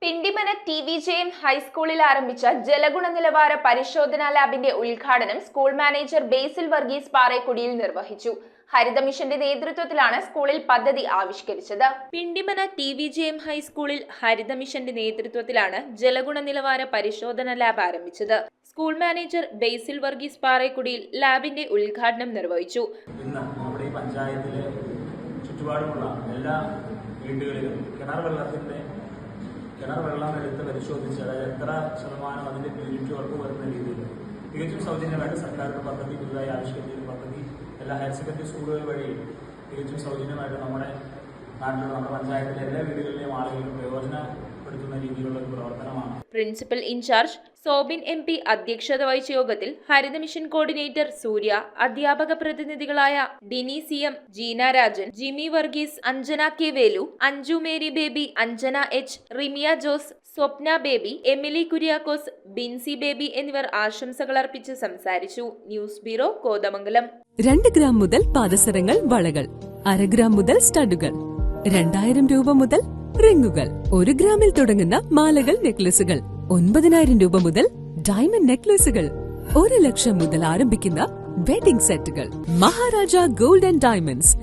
Pindimana TVJM ഹൈസ്കൂളിൽ ആരംഭിച്ച ജലഗുണനിലവാര പരിശോധനാ ലാബിന്റെ ഉദ്ഘാടനം സ്കൂൾ മാനേജർ ബേസിൽ വർഗീസ് പാറേക്കുടിയിൽ നിർവഹിച്ചു. ഹരിത മിഷന്റെ നേതൃത്വത്തിലാണ് സ്കൂളിൽ പദ്ധതി ആവിഷ്കരിച്ചത്. പിണ്ടിമന TVJM ഹൈസ്കൂളിൽ ഹരിത മിഷന്റെ നേതൃത്വത്തിലാണ് ജലഗുണനിലവാര പരിശോധനാ ലാബ് ആരംഭിച്ചത്. സ്കൂൾ മാനേജർ ബേസിൽ വർഗീസ് പാറേക്കുടിയിൽ ലാബിന്റെ ഉദ്ഘാടനം നിർവഹിച്ചു. ഇന്ന് നമ്മുടെ ഈ പഞ്ചായത്തിലെ ചുറ്റുപാടുമുള്ള എല്ലാ വീടുകളിലും കിണർ വെള്ളം എടുത്ത് പരിശോധിച്ച് അതായത് എത്ര ശതമാനം അതിന്റെ പ്യൂരിറ്റി ഉറപ്പ് വരുന്ന രീതിയിൽ തികച്ചും സൗജന്യമായിട്ട് സർക്കാരിന്റെ പദ്ധതി പുതുതായി ആവിഷ്കരിച്ച പദ്ധതി എല്ലാ ഹയർ സെക്കൻഡറി സ്കൂളുകൾ വഴി തികച്ചും സൗജന്യമായിട്ട് നമ്മുടെ നാട്ടിലുള്ള നമ്മുടെ പഞ്ചായത്തിലെ എല്ലാ വീടുകളിലെയും ആളുകൾക്ക് പ്രയോജനപ്പെടുത്തുന്ന രീതിയിലുള്ള ഒരു പ്രവർത്തനമാണ്. പ്രിൻസിപ്പൽ ഇൻചാർജ് സോബിൻ MP അധ്യക്ഷത വഹിച്ച യോഗത്തിൽ ഹരിത മിഷൻ കോർഡിനേറ്റർ സൂര്യ, അധ്യാപക പ്രതിനിധികളായ Dini CM, Jeena Rajan, Jimi Varghese, Anjana K Velu, Anju Mary Baby, Anjana H, Rimiya Jose, Swapna Baby, Emily Kuriakose, Binsi Baby എന്നിവർ ആശംസകൾ അർപ്പിച്ച് സംസാരിച്ചു. News bureau, Kothamangalam. 2 ഗ്രാം മുതൽ പാദസരങ്ങൾ, വളകൾ, 1/2 ഗ്രാം മുതൽ സ്റ്റഡുകൾ, 2000 രൂപ മുതൽ റിങ്ങുകൾ, 1 ഗ്രാമിൽ തുടങ്ങുന്ന മാലകൾ, നെക്ലസുകൾ, 9000 രൂപ മുതൽ ഡയമണ്ട് നെക്ലസുകൾ, 1 ലക്ഷം മുതൽ ആരംഭിക്കുന്ന വെഡിംഗ് സെറ്റുകൾ. Maharaja gold and diamonds,